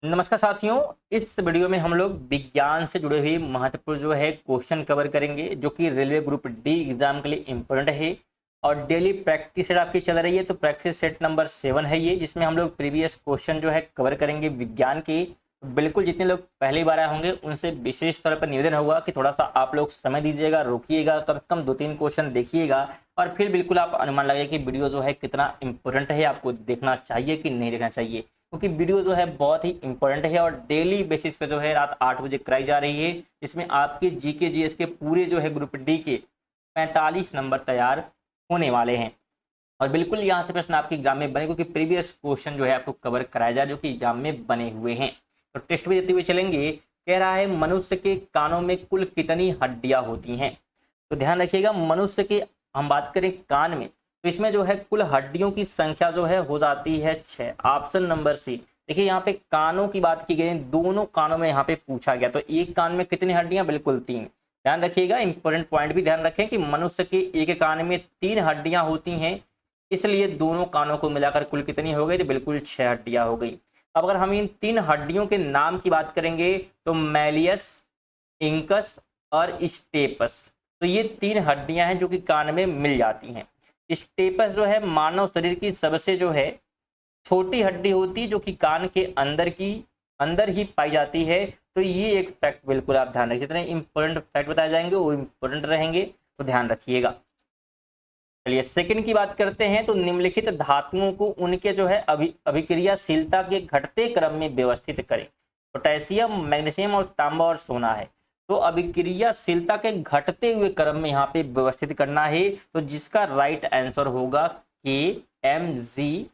नमस्कार साथियों। इस वीडियो में हम लोग विज्ञान से जुड़े हुए महत्वपूर्ण जो है क्वेश्चन कवर करेंगे, जो कि रेलवे ग्रुप डी एग्जाम के लिए इम्पोर्टेंट है। और डेली प्रैक्टिस सेट आपकी चल रही है, तो प्रैक्टिस सेट नंबर 7 है ये, जिसमें हम लोग प्रीवियस क्वेश्चन जो है कवर करेंगे विज्ञान के। बिल्कुल जितने लोग पहली बार आए होंगे उनसे विशेष तौर पर निवेदन होगा कि थोड़ा सा आप लोग समय दीजिएगा, रोकिएगा, कम से कम 2-3 क्वेश्चन देखिएगा और फिर बिल्कुल आप अनुमान लगाइए कि वीडियो जो है कितना इंपॉर्टेंट है, आपको देखना चाहिए कि नहीं देखना चाहिए, क्योंकि वीडियो जो है बहुत ही इंपॉर्टेंट है और डेली बेसिस पे जो है रात 8 बजे कराई जा रही है। इसमें आपके जीके जीएस के पूरे जो है ग्रुप डी के 45 नंबर तैयार होने वाले हैं। और बिल्कुल यहाँ से प्रश्न आपके एग्जाम में बने, क्योंकि प्रीवियस क्वेश्चन जो है आपको कवर कराया जाए जो कि एग्जाम में बने हुए हैं। तो टेस्ट भी देते हुए चलेंगे। कह रहा है मनुष्य के कानों में कुल कितनी हड्डियां होती हैं। तो ध्यान रखिएगा, मनुष्य के हम बात करें कान में, तो इसमें जो है कुल हड्डियों की संख्या जो है हो जाती है 6। Option number C. देखिए यहाँ पे कानों की बात की गई, दोनों कानों में यहाँ पे पूछा गया, तो एक कान में कितनी हड्डियां, बिल्कुल 3। ध्यान रखिएगा, इंपॉर्टेंट पॉइंट भी ध्यान रखें कि मनुष्य के एक कान में 3 हड्डियां होती हैं, इसलिए दोनों कानों को मिलाकर कुल कितनी हो गई, तो बिल्कुल 6 हड्डियां हो गई। अब अगर हम इन 3 हड्डियों के नाम की बात करेंगे तो मैलियस, इंकस और स्टेपस, तो ये 3 हड्डियां हैं जो कि कान में मिल जाती हैं। स्टेपस जो है मानव शरीर की सबसे जो है छोटी हड्डी होती है, जो कि कान के अंदर ही पाई जाती है। तो ये एक फैक्ट बिल्कुल आप ध्यान रखिए, जितने इंपॉर्टेंट फैक्ट बताए जाएंगे वो इंपॉर्टेंट रहेंगे, तो ध्यान रखिएगा। चलिए सेकंड की बात करते हैं। तो निम्नलिखित धातुओं को उनके जो है अभिक्रियाशीलता के घटते क्रम में व्यवस्थित करें। पोटेशियम, मैग्नीशियम और तांबा और सोना है। तो अभिक्रियाशीलता के घटते हुए क्रम में यहाँ पे व्यवस्थित करना है, तो जिसका राइट आंसर होगा KMg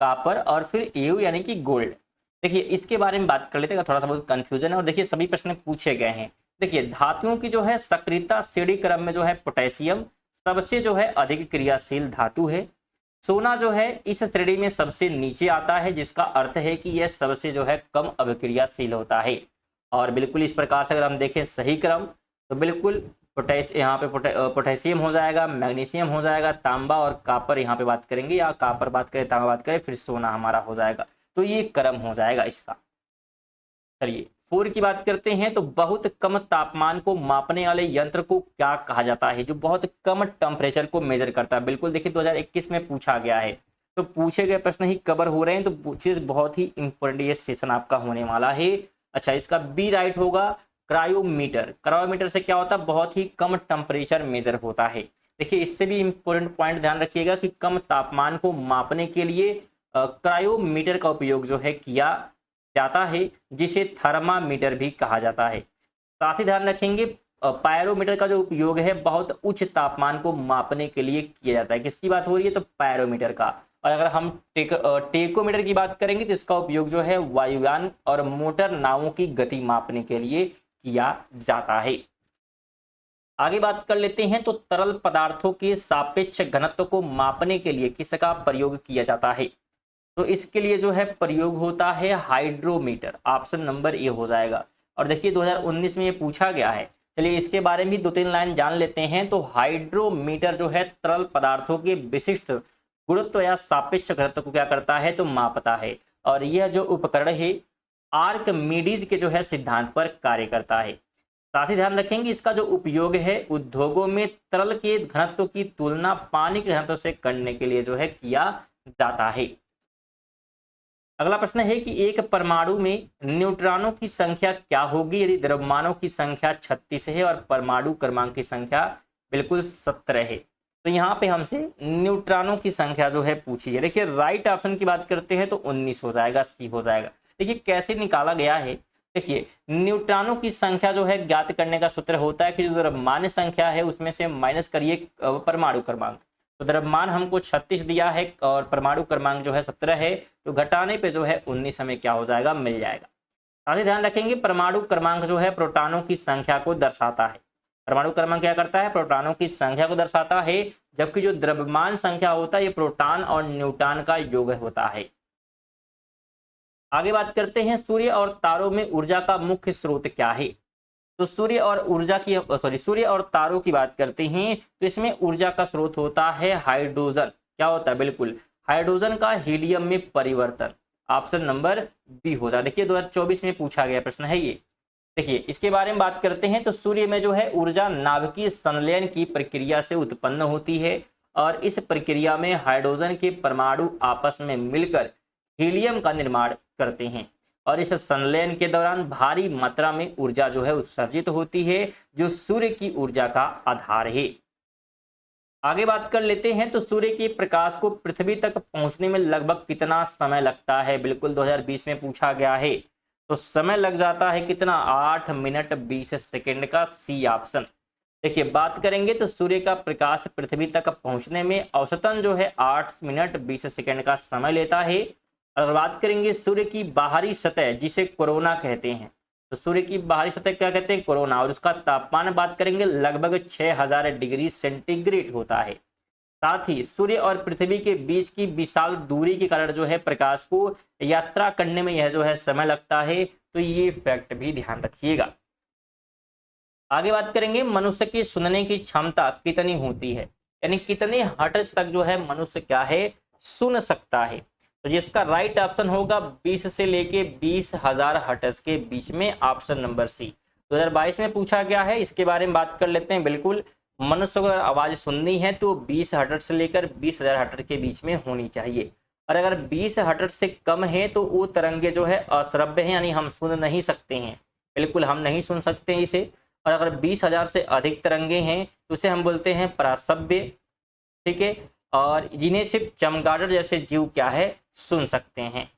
कापर और फिर एयू यानी कि गोल्ड। देखिए इसके बारे में बात कर लेते हैं, थोड़ा सा बहुत कंफ्यूजन है और देखिए सभी प्रश्न पूछे गए हैं। देखिए धातुओं की जो है सक्रियता श्रेणी क्रम में जो है पोटेशियम सबसे जो है अधिक क्रियाशील धातु है। सोना जो है इस श्रेणी में सबसे नीचे आता है, जिसका अर्थ है कि यह सबसे जो है कम अभिक्रियाशील होता है। और बिल्कुल इस प्रकार से अगर हम देखें सही क्रम, तो बिल्कुल यहाँ पे पोटेशियम हो जाएगा, मैग्नीशियम हो जाएगा, तांबा और कापर यहाँ पे बात करेंगे, या कापर बात करें, तांबा बात करें, फिर सोना हमारा हो जाएगा। तो ये क्रम हो जाएगा इसका। चलिए 4 की बात करते हैं। तो बहुत कम तापमान को मापने वाले यंत्र को क्या कहा जाता है, जो बहुत कम टेम्परेचर को मेजर करता है। बिल्कुल देखिए 2021 में पूछा गया है, तो पूछे गए प्रश्न ही कवर हो रहे हैं, तो चीज बहुत ही इंपॉर्टेंट ये सेशन आपका होने वाला है। अच्छा, इसका बी राइट होगा। क्रायोमीटर, क्रायोमीटर से क्या होता है, बहुत ही कम टेम्परेचर मेजर होता है। देखिए इससे भी इंपॉर्टेंट पॉइंट ध्यान रखिएगा कि कम तापमान को मापने के लिए क्रायोमीटर का उपयोग जो है किया जाता है, जिसे थर्मामीटर भी कहा जाता है। साथ ही ध्यान रखेंगे पायरोमीटर का जो उपयोग है बहुत उच्च तापमान को मापने के लिए किया जाता है। किसकी बात हो रही है, तो पायरोमीटर का। और अगर हम टेकोमीटर की बात करेंगे तो इसका उपयोग जो है वायुयान और मोटर नावों की गति मापने के लिए किया जाता है। आगे बात कर लेते हैं। तो तरल पदार्थों के सापेक्ष घनत्व को मापने के लिए किसका प्रयोग किया जाता है, तो इसके लिए जो है प्रयोग होता है हाइड्रोमीटर। ऑप्शन नंबर ए हो जाएगा। और देखिए 2019 में ये पूछा गया है। चलिए इसके बारे में भी 2-3 लाइन जान लेते हैं। तो हाइड्रोमीटर जो है तरल पदार्थों के विशिष्ट गुरुत्व या सापेक्ष घनत्व को क्या करता है, तो मापता है। और यह जो उपकरण है आर्किमिडीज के जो है सिद्धांत पर कार्य करता है। साथ ही ध्यान रखेंगे इसका जो उपयोग है उद्योगों में तरल के घनत्व की तुलना पानी के घनत्व से करने के लिए जो है किया जाता है। अगला प्रश्न है कि एक परमाणु में न्यूट्रॉनों की संख्या क्या होगी यदि द्रव्यमानों की संख्या 36 है और परमाणु क्रमांक की संख्या बिल्कुल 17 है। तो यहाँ पे हमसे न्यूट्रॉनों की संख्या जो है पूछी है। देखिए राइट ऑप्शन की बात करते हैं तो 19 हो जाएगा, सी हो जाएगा। देखिए कैसे निकाला गया है। देखिए न्यूट्रॉनों की संख्या जो है ज्ञात करने का सूत्र होता है कि जो द्रव्यमान संख्या है उसमें से माइनस करिए परमाणु क्रमांक। तो द्रव्यमान हमको 36 दिया है और परमाणु क्रमांक जो है 17 है, तो घटाने पे जो है 19 हमें क्या हो जाएगा, मिल जाएगा। साथ ही ध्यान रखेंगे परमाणु क्रमांक जो है प्रोटॉनों की संख्या को दर्शाता है। परमाणु क्रमांक क्या करता है, प्रोटॉनों की संख्या को दर्शाता है, जबकि जो द्रव्यमान संख्या होता है ये प्रोटॉन और न्यूट्रॉन का योग होता है। आगे बात करते हैं सूर्य और तारों में ऊर्जा का मुख्य स्रोत क्या है। तो सूर्य और तारों की बात करते हैं तो इसमें ऊर्जा का स्रोत होता है हाइड्रोजन। क्या होता है, बिल्कुल हाइड्रोजन का हीलियम में परिवर्तन। ऑप्शन नंबर बी हो जाएगा। देखिए 2024 में पूछा गया प्रश्न है ये। देखिए इसके बारे में बात करते हैं तो सूर्य में जो है ऊर्जा नाभिकीय संलयन की प्रक्रिया से उत्पन्न होती है और इस प्रक्रिया में हाइड्रोजन के परमाणु आपस में मिलकर हीलियम का निर्माण करते हैं और इस संलयन के दौरान भारी मात्रा में ऊर्जा जो है उत्सर्जित होती है जो सूर्य की ऊर्जा का आधार है। आगे बात कर लेते हैं तो सूर्य के प्रकाश को पृथ्वी तक पहुंचने में लगभग कितना समय लगता है। बिल्कुल 2020 में पूछा गया है। तो समय लग जाता है कितना, 8 मिनट 20 सेकेंड का सी ऑप्शन। देखिए बात करेंगे तो सूर्य का प्रकाश पृथ्वी तक पहुंचने में औसतन जो है 8 मिनट 20 सेकेंड का समय लेता है। अगर बात करेंगे सूर्य की बाहरी सतह जिसे कोरोना कहते हैं, तो सूर्य की बाहरी सतह क्या कहते हैं, कोरोना, और उसका तापमान बात करेंगे लगभग 6000 डिग्री सेंटीग्रेड होता है। साथ ही सूर्य और पृथ्वी के बीच की विशाल दूरी के कारण जो है प्रकाश को यात्रा करने में यह जो है समय लगता है। तो ये फैक्ट भी ध्यान रखिएगा। आगे बात करेंगे मनुष्य की सुनने की क्षमता कितनी होती है, यानी कितने हर्ट्ज तक जो है मनुष्य क्या है सुन सकता है। तो जिसका राइट ऑप्शन होगा 20 से लेके 20,000 हर्ट्ज के बीच में, ऑप्शन नंबर सी। 2022 में पूछा गया है, इसके बारे में बात कर लेते हैं। बिल्कुल मनुष्य को अगर आवाज सुननी है तो 20 हर्ट्ज से लेकर 20,000 हर्ट्ज के बीच में होनी चाहिए, और अगर 20 हर्ट्ज से कम है तो वो तरंगे जो है अश्रव्य हैं, यानी हम सुन नहीं सकते हैं, बिल्कुल हम नहीं सुन सकते हैं इसे। और अगर 20,000 से अधिक तरंगे हैं तो उसे हम बोलते हैं पराश्रव्य, ठीक है, और जिन्हें सिर्फ चमगादड़ जैसे जीव क्या है सुन सकते हैं।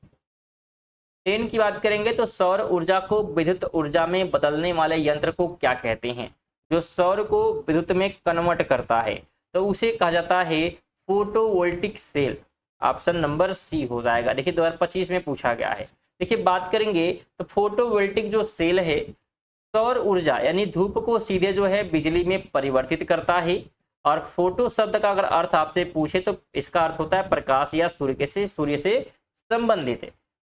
10 की बात करेंगे तो सौर ऊर्जा को विद्युत ऊर्जा में बदलने वाले यंत्र को क्या कहते हैं। जो सौर को विद्युत में कन्वर्ट करता है तो उसे कहा जाता है photovoltaic cell, option number C हो जाएगा। देखिए 2025 में पूछा गया है। देखिए बात करेंगे तो फोटोवोल्टिक जो सेल है सौर ऊर्जा यानी धूप को सीधे जो है बिजली में परिवर्तित करता है। और फोटो शब्द का अगर अर्थ आपसे पूछे तो इसका अर्थ होता है प्रकाश या सूर्य से संबंधित है।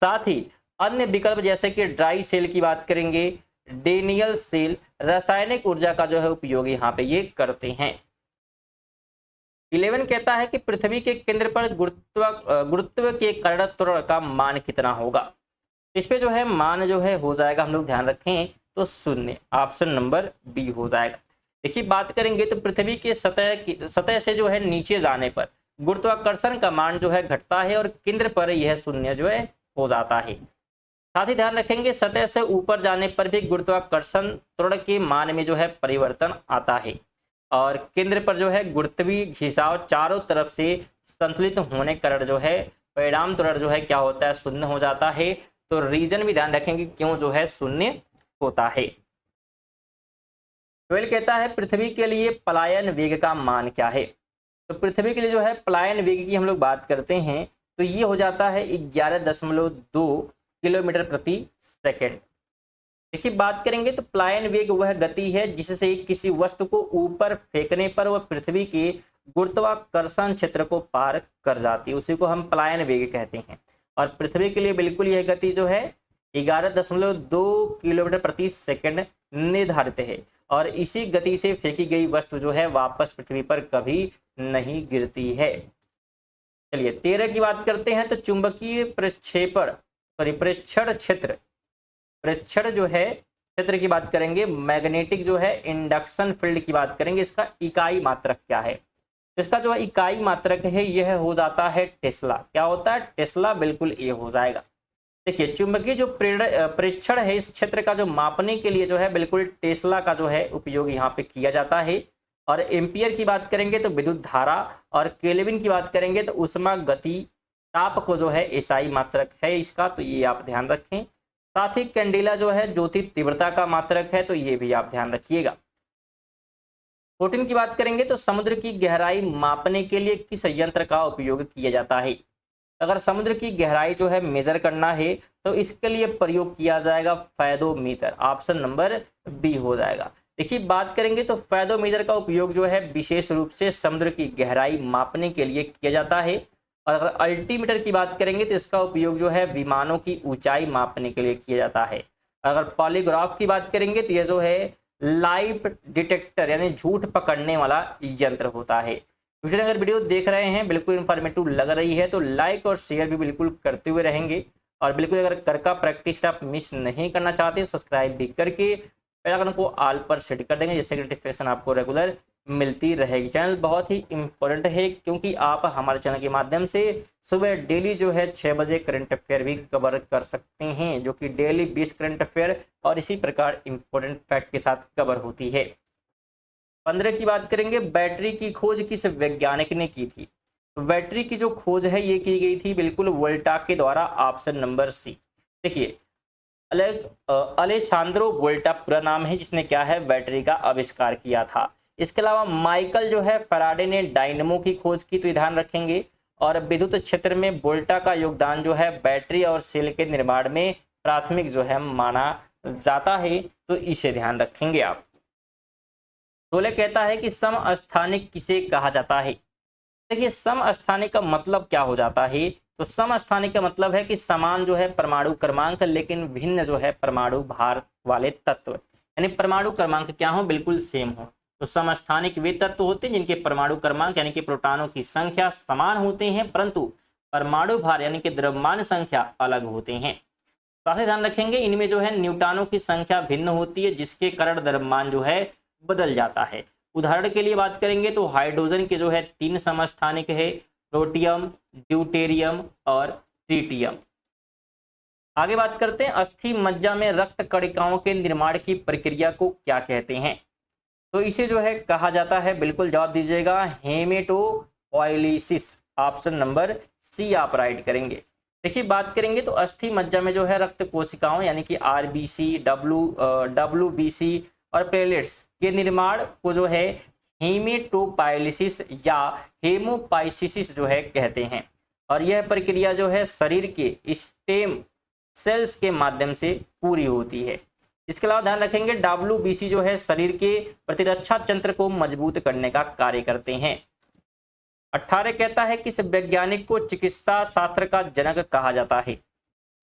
साथ ही अन्य विकल्प जैसे कि ड्राई सेल की बात करेंगे, डेनियल सेल रासायनिक ऊर्जा का जो है उपयोग यहाँ पे ये करते हैं। 11 कहता है कि पृथ्वी के केंद्र पर गुरुत्व के कारण त्वरण का मान कितना होगा। इस पे जो है मान जो है हो जाएगा, हम लोग ध्यान रखें तो 0, ऑप्शन नंबर बी हो जाएगा। देखिए बात करेंगे तो पृथ्वी के सतह से जो है नीचे जाने पर गुरुत्वाकर्षण का मान जो है घटता है और केंद्र पर यह 0 जो है हो जाता है। साथ ही ध्यान रखेंगे सतह से ऊपर जाने पर भी गुरुत्वाकर्षण त्वरण के मान में जो है परिवर्तन आता है और केंद्र पर जो है गुरुत्वीय घिसाव चारों तरफ से संतुलित होने के कारण जो है परिणाम त्वरण जो है क्या होता है 0 हो जाता है। तो रीजन भी ध्यान रखेंगे क्यों जो है 0 होता है। 12 कहता है पृथ्वी के लिए पलायन वेग का मान क्या है। तो पृथ्वी के लिए जो है पलायन वेग की हम लोग बात करते हैं तो ये हो जाता है 11.2 किलोमीटर प्रति सेकेंड। देखिए बात करेंगे तो पलायन वेग वह गति है जिससे किसी वस्तु को ऊपर फेंकने पर वह पृथ्वी के गुरुत्वाकर्षण क्षेत्र को पार कर जाती है, उसी को हम पलायन वेग कहते हैं। और पृथ्वी के लिए बिल्कुल यह गति जो है 11.2 किलोमीटर प्रति सेकेंड निर्धारित है और इसी गति से फेंकी गई वस्तु जो है वापस पृथ्वी पर कभी नहीं गिरती है। चलिए 13 की बात करते हैं तो चुंबकीय प्रेक्षण जो है क्षेत्र की बात करेंगे, मैग्नेटिक जो है इंडक्शन फील्ड की बात करेंगे, इसका इकाई मात्रक क्या है। इसका जो इकाई मात्रक है यह हो जाता है टेस्ला। क्या होता है टेस्ला, बिल्कुल ये हो जाएगा। देखिए चुंबकीय जो प्रेक्षण है इस क्षेत्र का जो मापने के लिए जो है बिल्कुल टेस्ला का जो है उपयोग यहाँ पे किया जाता है। और एम्पियर की बात करेंगे तो विद्युत धारा और केल्विन की बात करेंगे तो उष्मा गति ताप को जो है एसआई मात्रक है इसका, तो ये आप ध्यान रखें। साथ ही कैंडेला जो है ज्योति तीव्रता का मात्रक है, तो ये भी आप ध्यान रखिएगा। 14 की बात करेंगे तो समुद्र की गहराई मापने के लिए किस यंत्र का उपयोग किया जाता है। अगर समुद्र की गहराई जो है मेजर करना है तो इसके लिए प्रयोग किया जाएगा फैदोमीटर, ऑप्शन नंबर बी हो जाएगा। देखिए बात करेंगे तो फैदोमीटर का उपयोग जो है विशेष रूप से समुद्र की गहराई मापने के लिए किया जाता है। और अगर अल्टीमीटर की बात करेंगे तो इसका उपयोग जो है विमानों की ऊंचाई मापने के लिए किया जाता है। अगर पॉलीग्राफ की बात करेंगे तो यह जो है लाइव डिटेक्टर यानी झूठ पकड़ने वाला यंत्र होता है। अगर वीडियो देख रहे हैं बिल्कुल इंफॉर्मेटिव लग रही है तो लाइक और शेयर भी बिल्कुल करते हुए रहेंगे और बिल्कुल अगर कर का प्रैक्टिस आप मिस नहीं करना चाहते तो सब्सक्राइब भी करके बेल आइकन को ऑल पर सेट कर देंगे, जिससे कि नोटिफिकेशन आपको रेगुलर मिलती रहेगी। चैनल बहुत ही इंपॉर्टेंट है क्योंकि आप हमारे चैनल के माध्यम से सुबह डेली जो है 6 बजे करंट अफेयर भी कवर कर सकते हैं, जो कि डेली 20 करंट अफेयर और इसी प्रकार इंपॉर्टेंट फैक्ट के साथ कवर होती है। 15 की बात करेंगे, बैटरी की खोज किस वैज्ञानिक ने की थी? तो बैटरी की जो खोज है ये की गई थी बिल्कुल वोल्टा के द्वारा, ऑप्शन नंबर सी। देखिए अलेसांद्रो वोल्टा पूरा नाम है, जिसने क्या है बैटरी का आविष्कार किया था। इसके अलावा माइकल जो है फैराडे ने डायनेमो की खोज की, तो ध्यान रखेंगे। और विद्युत क्षेत्र में वोल्टा का योगदान जो है बैटरी और सेल के निर्माण में प्राथमिक जो है माना जाता है, तो इसे ध्यान रखेंगे आप। 16 कहता है कि समस्थानिक किसे कहा जाता है? देखिए समस्थानिक का मतलब क्या हो जाता है? तो समस्थानिक का मतलब है कि समान जो है परमाणु क्रमांक लेकिन भिन्न जो है परमाणु भार वाले तत्व, यानी परमाणु क्रमांक क्या हो, बिल्कुल सेम हो। तो समस्थानिक वे तत्व होते हैं जिनके परमाणु क्रमांक यानी कि प्रोटॉनों की संख्या समान होते हैं, परंतु परमाणु भार यानी कि द्रव्यमान संख्या अलग होते हैं। साथ ही ध्यान रखेंगे इनमें जो है न्यूट्रॉनों की संख्या भिन्न होती है, जिसके कारण द्रव्यमान जो है बदल जाता है। उदाहरण के लिए बात करेंगे तो हाइड्रोजन के जो है 3 समस्थानिक है, प्रोटियम, ड्यूटेरियम और ट्रिटियम। आगे बात करते हैं, अस्थि मज्जा में रक्त कणिकाओं के निर्माण की प्रक्रिया को क्या कहते हैं? तो इसे जो है कहा जाता है, बिल्कुल जवाब दीजिएगा, हेमेटोपॉयलिसिस, ऑप्शन नंबर सी आप राइट करेंगे। देखिए बात करेंगे तो अस्थि मज्जा में जो है रक्त कोशिकाओं यानी कि आरबीसी, डब्ल्यूबीसी और प्लेटलेट्स के निर्माण को जो है हेमेटोपाइलिसिस या हेमोपाइसिस जो है कहते हैं। और यह प्रक्रिया जो है शरीर के स्टेम सेल्स के माध्यम से पूरी होती है। इसके अलावा ध्यान रखेंगे डब्ल्यूबीसी जो है शरीर के प्रतिरक्षा तंत्र को मजबूत करने का कार्य करते हैं। 18 कहता है कि इस वैज्ञानिक को चिकित्सा शास्त्र का जनक कहा जाता है?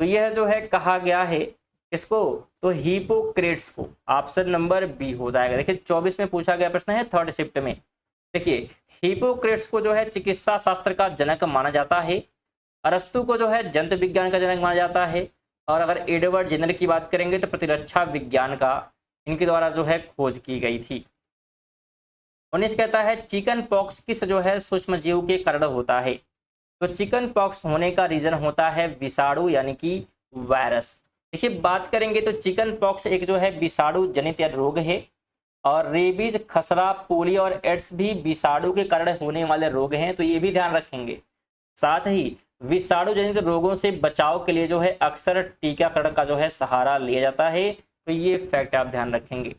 तो यह जो है कहा गया है इसको, तो हिपोक्रेट्स को, ऑप्शन नंबर बी हो जाएगा। देखिए 24 में पूछा गया प्रश्न है 3rd शिफ्ट में। देखिए हिपोक्रेट्स को जो है चिकित्सा शास्त्र का जनक माना जाता है, अरस्तु को जो है जंतु विज्ञान का जनक माना जाता है, और अगर एडवर्ड जेनर की बात करेंगे तो प्रतिरक्षा विज्ञान का इनके द्वारा जो है खोज की गई थी। 19 कहता है चिकन पॉक्स किस जो है सूक्ष्म जीव के कारण होता है? तो चिकन पॉक्स होने का रीजन होता है विषाणु यानी कि वायरस। देखिए बात करेंगे तो चिकन पॉक्स एक जो है विषाणु जनित रोग है, और रेबीज, खसरा, पोलियो और एड्स भी विषाणु के कारण होने वाले रोग हैं, तो ये भी ध्यान रखेंगे। साथ ही विषाणु जनित रोगों से बचाव के लिए जो है अक्सर टीकाकरण का जो है सहारा लिया जाता है, तो ये फैक्ट आप ध्यान रखेंगे।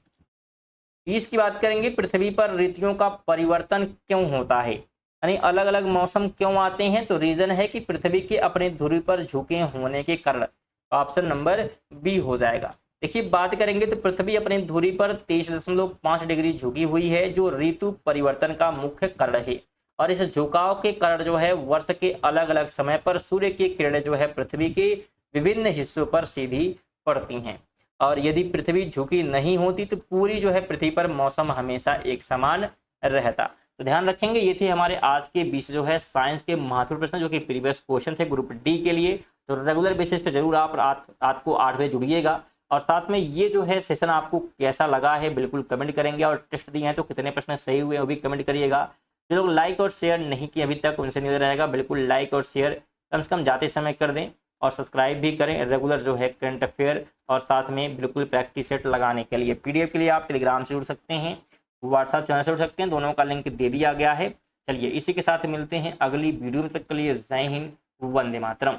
इसकी बात करेंगे, पृथ्वी पर ऋतुओं का परिवर्तन क्यों होता है, यानी अलग अलग मौसम क्यों आते हैं? तो रीजन है कि पृथ्वी के अपने ध्रुव पर झुके होने के कारण, ऑप्शन नंबर बी हो जाएगा। देखिए बात करेंगे तो पृथ्वी अपने धुरी पर 23.5 डिग्री झुकी हुई है, जो ऋतु परिवर्तन का मुख्य कारण है। और इस झुकाव के कारण जो है वर्ष के अलग अलग समय पर सूर्य की किरणें जो है पृथ्वी के विभिन्न हिस्सों पर सीधी पड़ती हैं, और यदि पृथ्वी झुकी नहीं होती तो पूरी जो है पृथ्वी पर मौसम हमेशा एक समान रहता। तो ध्यान रखेंगे ये थे हमारे आज के 20 जो है साइंस के महत्वपूर्ण प्रश्न, जो कि प्रीवियस क्वेश्चन थे ग्रुप डी के लिए। तो रेगुलर बेसिस पे जरूर आप रात को 8 बजे जुड़िएगा, और साथ में ये जो है सेशन आपको कैसा लगा है बिल्कुल कमेंट करेंगे, और टेस्ट दिए हैं तो कितने प्रश्न सही हुए वो भी कमेंट करिएगा। जो लोग लाइक और शेयर नहीं किए अभी तक उनसे निवेदन रहेगा, बिल्कुल लाइक और शेयर कम से कम जाते समय कर दें, और सब्सक्राइब भी करें रेगुलर जो है करंट अफेयर, और साथ में बिल्कुल प्रैक्टिस सेट लगाने के लिए। पीडीएफ के लिए आप टेलीग्राम से जुड़ सकते हैं, व्हाट्सएप चैनल से जुड़ सकते हैं, दोनों का लिंक दे दिया गया है। चलिए इसी के साथ मिलते हैं अगली वीडियो में, तक के लिए जय हिंद, वंदे मातरम।